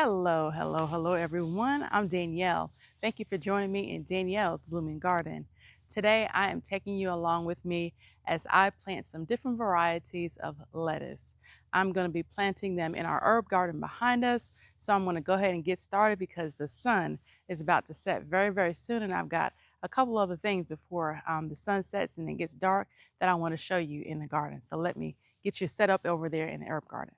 Hello, everyone. I'm Danielle. Thank you for joining me in Danielle's Blooming Garden. Today, I am taking you along with me as I plant some different varieties of lettuce. I'm going to be planting them in our herb garden behind us. So I'm going to go ahead and get started because the sun is about to set very soon, and I've got a couple other things before the sun sets and it gets dark that I want to show you in the garden. So let me get you set up over there in the herb garden.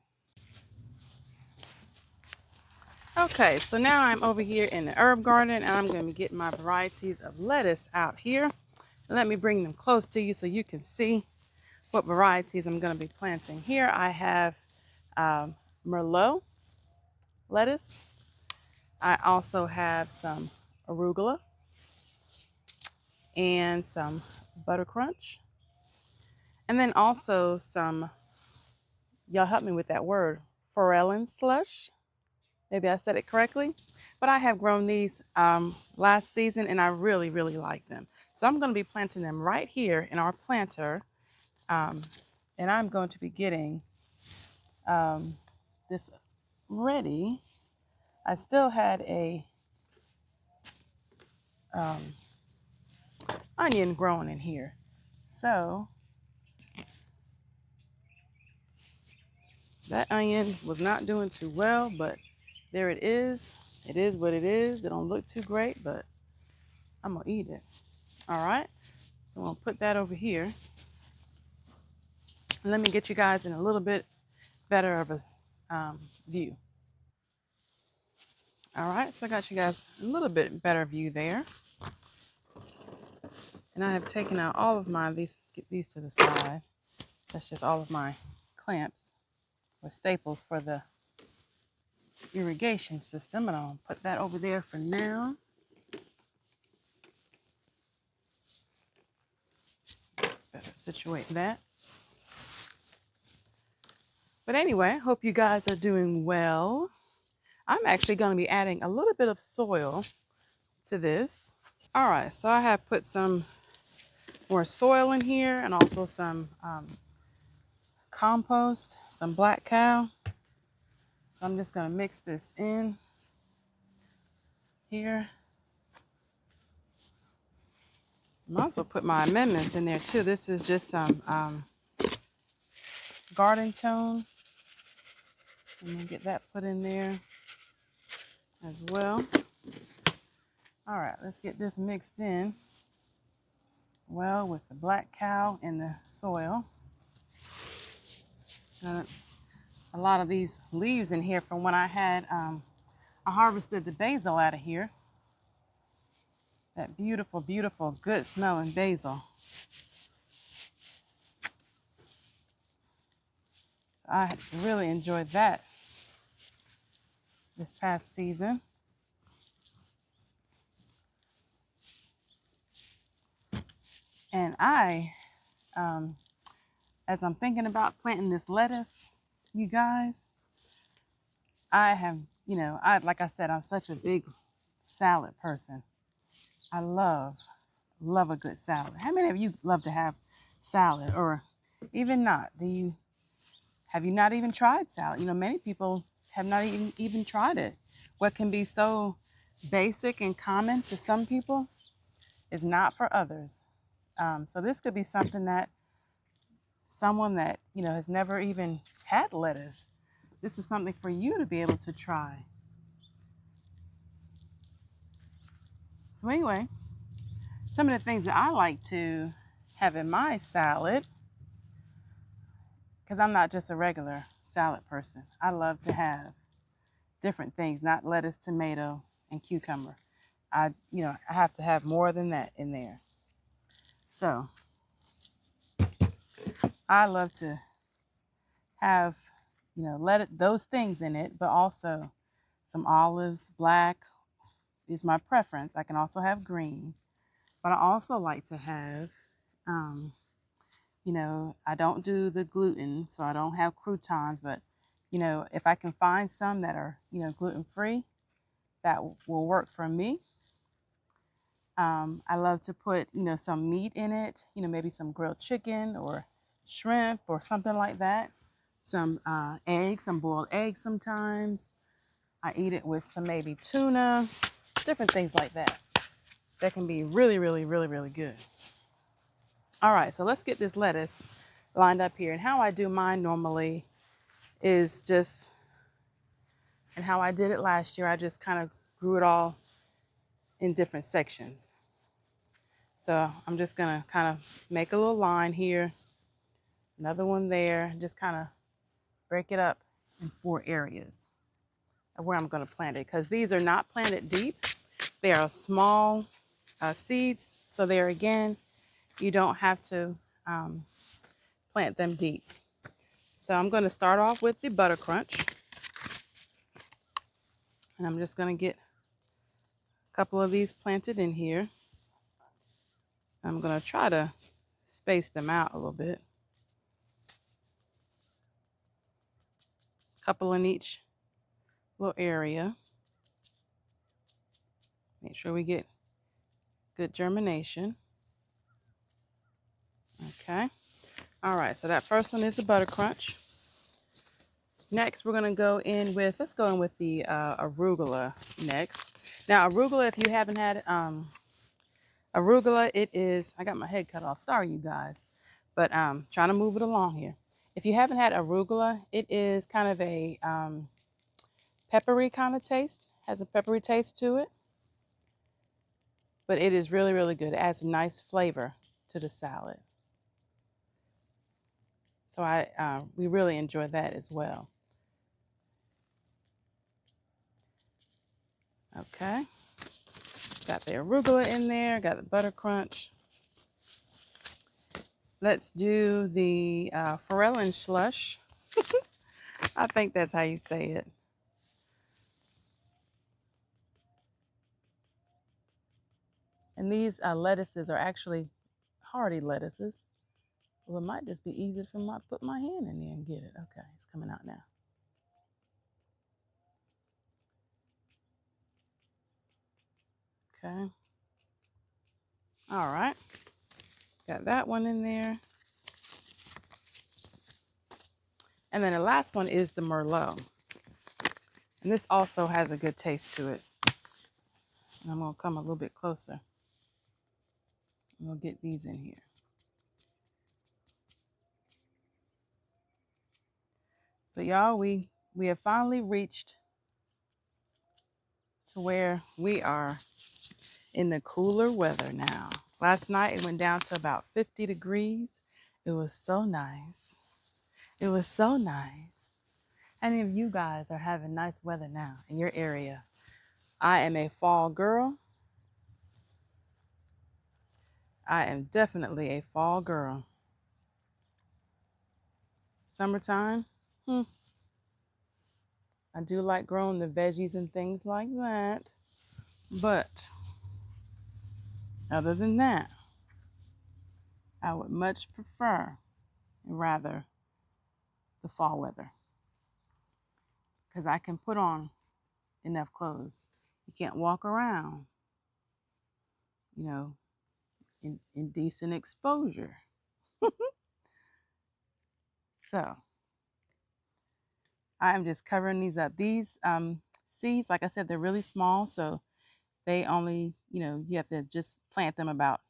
Okay, so now I'm over here in the herb garden and I'm going to be getting my varieties of lettuce out here. Let me bring them close to you so you can see what varieties I'm going to be planting. Here I have merlot lettuce. I also have some arugula and some buttercrunch. And then also some, y'all help me with that word, forellenschluss. Maybe I said it correctly, but I have grown these last season and I really like them. So I'm going to be planting them right here in our planter. And I'm going to be getting this ready. I still had a onion growing in here. So that onion was not doing too well, but there it is. It is what it is. It don't look too great, but I'm gonna eat it. All right. So I'm gonna put that over here. Let me get you guys in a little bit better of a view. All right, so I got you guys a little bit better view there. And I have taken out all of my, get these to the side. That's just all of my clamps or staples for the irrigation system. And I'll put that over there for now. Better situate that. But anyway, I hope you guys are doing well. I'm actually going to be adding a little bit of soil to this. All right, so I have put some more soil in here and also some compost, some black cow. So I'm just going to mix this in here. I'm also put my amendments in there too. This is just some garden tone. Let me get that put in there as well. All right, let's get this mixed in well with the black cow and the soil. A lot of these leaves in here from when I had, I harvested the basil out of here. That beautiful, good smelling basil. So I really enjoyed that this past season. And as I'm thinking about planting this lettuce, you guys, I have, like I said, I'm such a big salad person. I love a good salad. How many of you love to have salad, or even not? Have you not even tried salad? Many people have not even tried it. What can be so basic and common to some people is not for others. So this could be something that someone that, has never even had lettuce, this is something for you to be able to try. So anyway, some of the things that I like to have in my salad, because I'm not just a regular salad person. I love to have different things, not lettuce, tomato, and cucumber. I have to have more than that in there. So I love to have, those things in it, but also some olives, black is my preference. I can also have green, but I also like to have, I don't do the gluten, so I don't have croutons, but, if I can find some that are, gluten-free, that will work for me. I love to put, some meat in it, maybe some grilled chicken or shrimp or something like that. Some eggs, some boiled eggs sometimes. I eat it with some maybe tuna, different things like that. That can be really, really, really, really good. All right, so let's get this lettuce lined up here. And how I do mine normally is just, and how I did it last year, I just kind of grew it all in different sections. So I'm just gonna kind of make a little line here, another one there, and just kind of break it up in 4 areas of where I'm gonna plant it. Because these are not planted deep. They are small seeds. So there again, you don't have to plant them deep. So I'm gonna start off with the buttercrunch. And I'm just gonna get a couple of these planted in here. I'm gonna try to space them out a little bit. A couple in each little area. Make sure we get good germination. Okay. All right, so that first one is the buttercrunch. Next, we're gonna go in with, let's go in with the arugula next. Now, arugula, if you haven't had arugula, it is, I got my head cut off, sorry you guys, but trying to move it along here. If you haven't had arugula, it is kind of a peppery kind of taste, has a peppery taste to it, but it is really, really good. It adds a nice flavor to the salad. So we really enjoy that as well. Okay, got the arugula in there, got the buttercrunch. Let's do the forellenschluss. I think that's how you say it. And these lettuces are actually hardy lettuces. Well, it might just be easier for me to put my hand in there and get it. Okay, it's coming out now. Okay. All right. Got that one in there. And then the last one is the merlot. And this also has a good taste to it. And I'm going to come a little bit closer. And we'll get these in here. But y'all, we have finally reached to where we are in the cooler weather now. Last night it went down to about 50 degrees. It was so nice. It was so nice. Any of you guys are having nice weather now in your area? I am a fall girl. I am definitely a fall girl. Summertime, I do like growing the veggies and things like that. But other than that, I would much prefer and rather the fall weather. Because I can put on enough clothes. You can't walk around, you know, in decent exposure. So I'm just covering these up. These seeds, like I said, they're really small. So they only, you have to just plant them about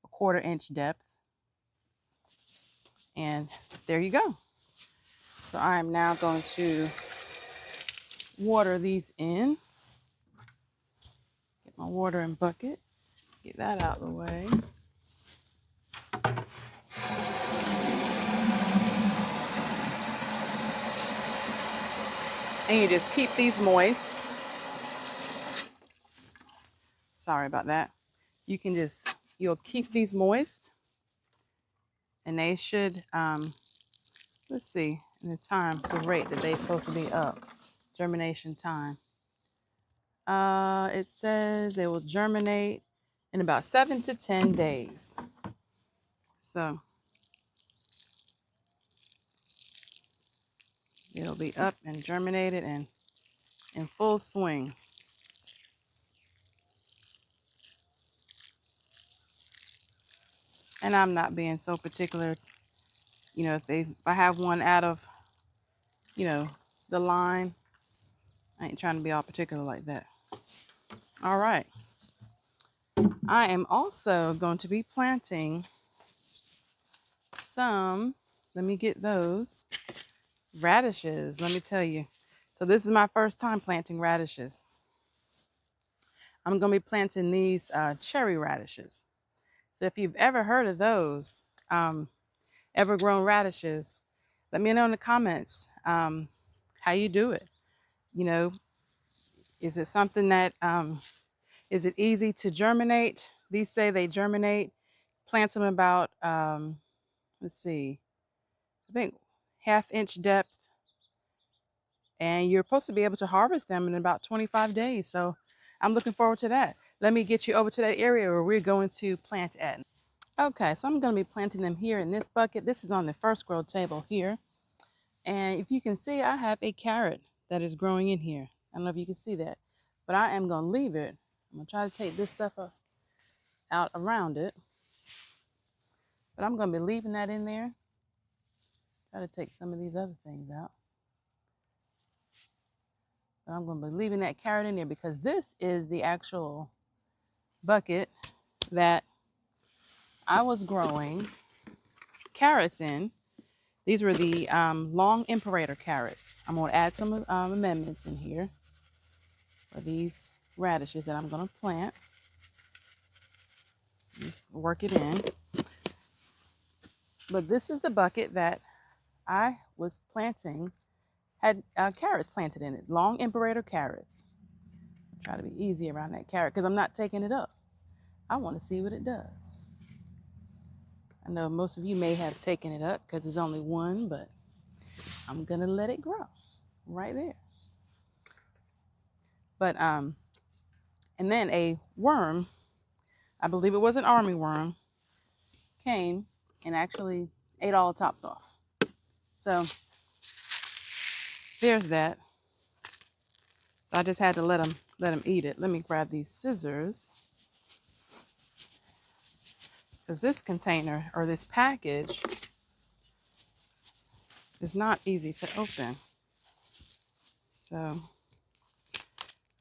a 1/4 inch depth. And there you go. So I am now going to water these in. Get my watering bucket. Get that out of the way. And you just keep these moist. Sorry about that. You'll keep these moist. And they should, let's see, the rate that they're supposed to be up. Germination time. It says they will germinate in about 7 to 10 days. So it'll be up and germinated and in full swing. And I'm not being so particular, if I have one out of, the line, I ain't trying to be all particular like that. All right. I am also going to be planting some, let me get those, radishes. Let me tell you. So this is my first time planting radishes. I'm going to be planting these cherry radishes. So if you've ever heard of those ever-grown radishes, let me know in the comments how you do it. You know, is it something that, is it easy to germinate? These say they germinate. Plant them about, let's see, I think half-inch depth. And you're supposed to be able to harvest them in about 25 days. So I'm looking forward to that. Let me get you over to that area where we're going to plant at. Okay, so I'm going to be planting them here in this bucket. This is on the first grow table here. And if you can see, I have a carrot that is growing in here. I don't know if you can see that, but I am going to leave it. I'm going to try to take this stuff out around it, but I'm going to be leaving that in there. Try to take some of these other things out. But I'm going to be leaving that carrot in there because this is the actual bucket that I was growing carrots in. These were the long imperator carrots. I'm going to add some amendments in here for these radishes that I'm going to plant. Just work it in. But this is the bucket that I was planting, had carrots planted in it, long imperator carrots. Try to be easy around that carrot because I'm not taking it up. I want to see what it does. I know most of you may have taken it up because there's only one, but I'm going to let it grow right there. But, and then a worm, I believe it was an army worm, came and actually ate all the tops off. So there's that. So I just had to let him eat it. Let me grab these scissors. Because this container or this package is not easy to open. So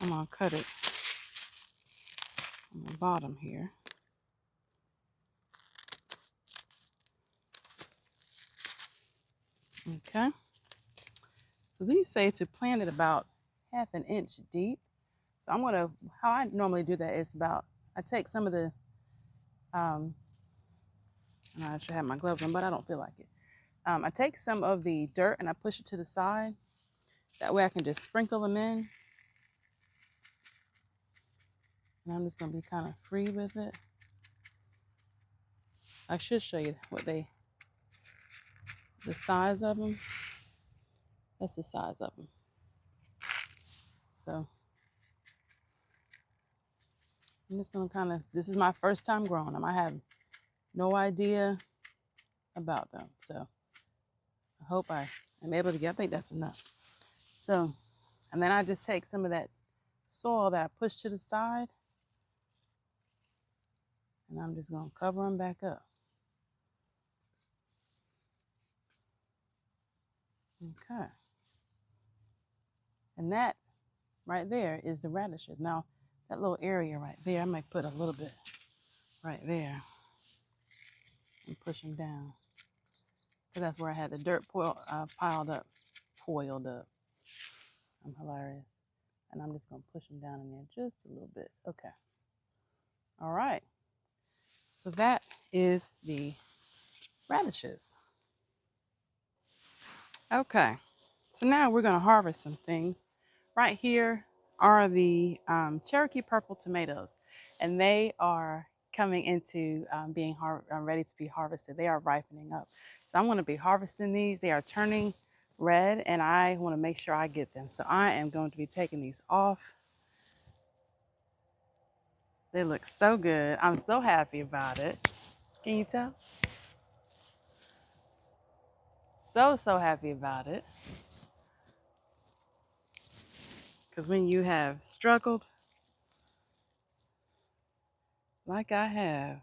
I'm going to cut it on the bottom here. Okay. So these say to plant it about half an inch deep. So I'm going to, how I normally do that is I take some of the, I should have my gloves on, but I don't feel like it. I take some of the dirt and I push it to the side. That way I can just sprinkle them in. And I'm just going to be kind of free with it. I should show you the size of them. That's the size of them. So I'm just going to this is my first time growing them. I have no idea about them. So I hope I am able to I think that's enough. So, and then I just take some of that soil that I push to the side and I'm just going to cover them back up. Okay. And that right there is the radishes. Now, that little area right there, I might put a little bit right there and push them down. Because that's where I had the dirt piled up. I'm hilarious. And I'm just going to push them down in there just a little bit. Okay. All right. So that is the radishes. Okay. So now we're going to harvest some things. Right here are the Cherokee purple tomatoes. And they are coming into being ready to be harvested. They are ripening up. So I'm going to be harvesting these. They are turning red and I want to make sure I get them. So I am going to be taking these off. They look so good. I'm so happy about it. Can you tell? So happy about it. Because when you have struggled like I have,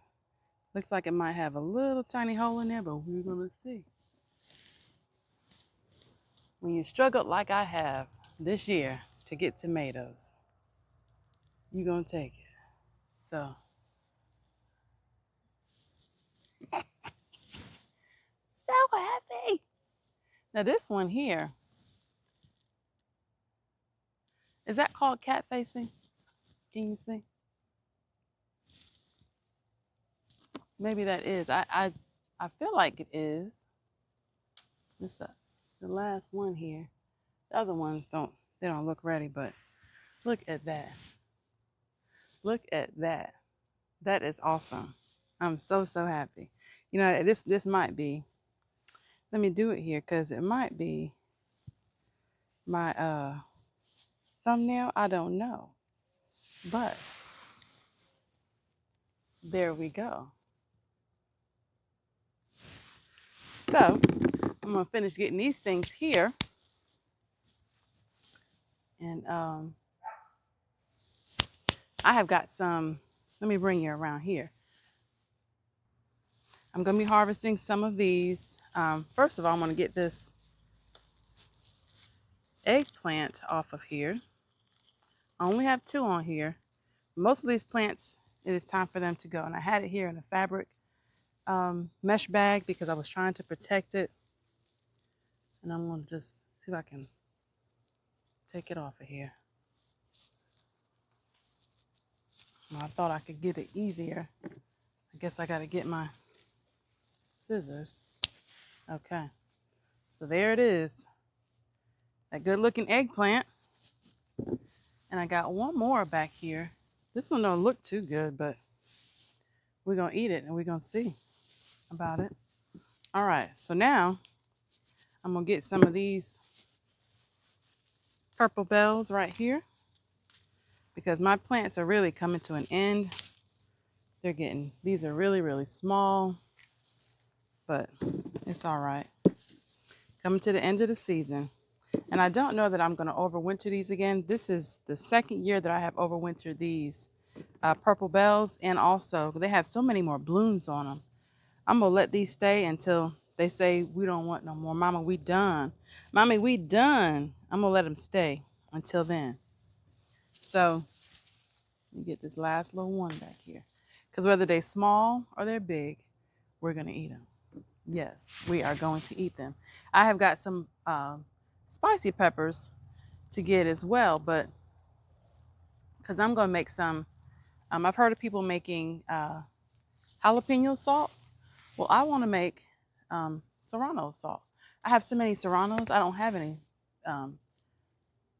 looks like it might have a little tiny hole in there, but we're going to see. When you struggled like I have this year, to get tomatoes. You're going to take it. So, so happy. Now this one here, is that called cat facing? Can you see? Maybe that is. I feel like it is. This the last one here. The other ones they don't look ready, but look at that. Look at that. That is awesome. I'm so happy. You know, this might be. Let me do it here because it might be my thumbnail. I don't know. But there we go. So I'm gonna finish getting these things here. And I have got some, let me bring you around here. I'm gonna be harvesting some of these. First of all, I'm gonna get this eggplant off of here. I only have 2 on here. Most of these plants, it is time for them to go. And I had it here in a fabric mesh bag because I was trying to protect it. And I'm gonna just see if I can take it off of here. Well, I thought I could get it easier. I guess I gotta get my scissors. Okay, so there it is. That good looking eggplant. And I got one more back here. This one don't look too good, but we're gonna eat it and we're gonna see about it. All right, so now I'm gonna get some of these purple bells right here because my plants are really coming to an end. These are really small, but it's all right. Coming to the end of the season. And I don't know that I'm gonna overwinter these again. This is the 2nd year that I have overwintered these purple bells, and also they have so many more blooms on them. I'm gonna let these stay until they say we don't want no more. Mama, we done. Mommy, we done. I'm gonna let them stay until then. So you get this last little one back here. Because whether they're small or they're big, we're gonna eat them. Yes, we are going to eat them. I have got some spicy peppers to get as well, but because I'm gonna make some, I've heard of people making jalapeno salt. Well, I want to make serrano salt. I have so many serranos. I don't have any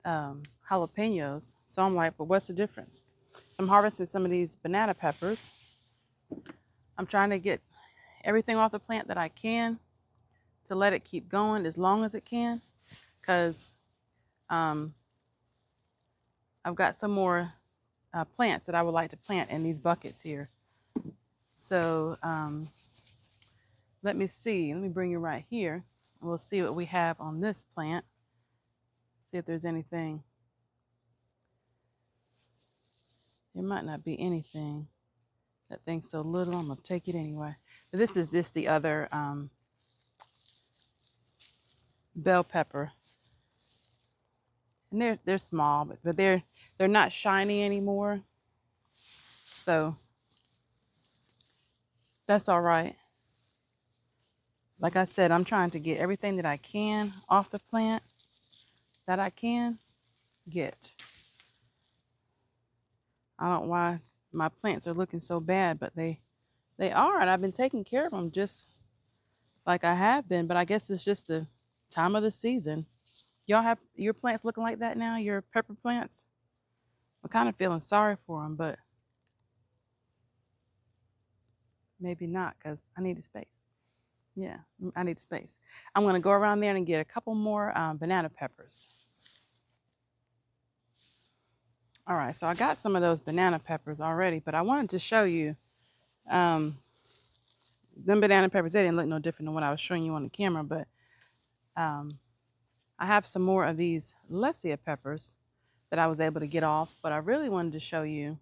jalapenos. So I'm like, but what's the difference? So I'm harvesting some of these banana peppers. I'm trying to get everything off the plant that I can to let it keep going as long as it can, because I've got some more plants that I would like to plant in these buckets here. So let me see. Let me bring you right here. And we'll see what we have on this plant. See if there's anything. There might not be anything. That thing's so little, I'm gonna take it anyway. But this is the other bell pepper. And they're small, but they're not shiny anymore. So that's all right. Like I said, I'm trying to get everything that I can off the plant that I can get. I don't know why my plants are looking so bad, but they are, and I've been taking care of them just like I have been, but I guess it's just the time of the season. Y'all have your plants looking like that now, your pepper plants? I'm kind of feeling sorry for them, but maybe not, because I need a space. Yeah, I need space. I'm going to go around there and get a couple more banana peppers. All right, so I got some of those banana peppers already, but I wanted to show you them banana peppers. They didn't look no different than what I was showing you on the camera, but I have some more of these Lesia peppers that I was able to get off, but I really wanted to show you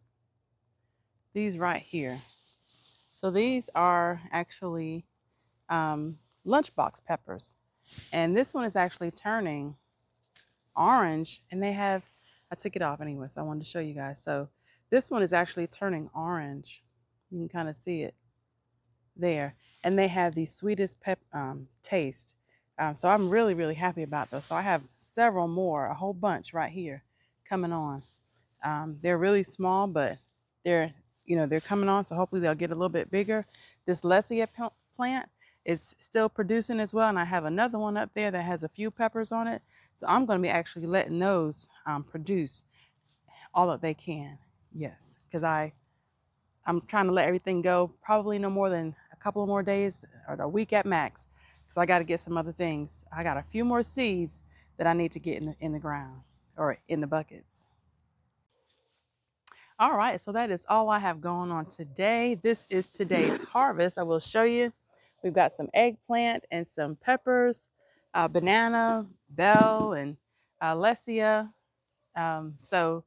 these right here. So these are actually lunchbox peppers, and this one is actually turning orange, and they have I took it off anyway, so I wanted to show you guys. So this one is actually turning orange. You can kind of see it there. And they have the sweetest taste. So I'm really, really happy about those. So I have several more, a whole bunch right here coming on. They're really small, but they're, they're coming on. So hopefully they'll get a little bit bigger. This Lesia plant is still producing as well. And I have another one up there that has a few peppers on it. So I'm going to be actually letting those produce all that they can. Yes, because I'm trying to let everything go probably no more than a couple of more days or a week at max, because I got to get some other things. I got a few more seeds that I need to get in the ground or in the buckets. All right, so that is all I have going on today. This is today's harvest. I will show you. We've got some eggplant and some peppers, banana, bell, and lesia. So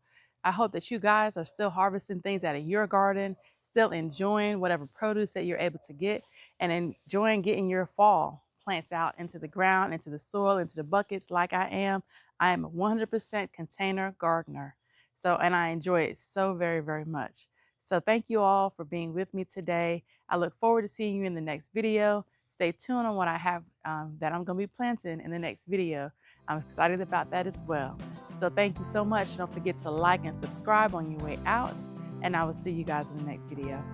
I hope that you guys are still harvesting things out of your garden, still enjoying whatever produce that you're able to get, and enjoying getting your fall plants out into the ground, into the soil, into the buckets like I am. I am a 100% container gardener. So, and I enjoy it so very, very much. So thank you all for being with me today. I look forward to seeing you in the next video. Stay tuned on what I have that I'm going to be planting in the next video. I'm excited about that as well. So thank you so much. Don't forget to like and subscribe on your way out. And I will see you guys in the next video.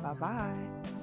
Bye-bye.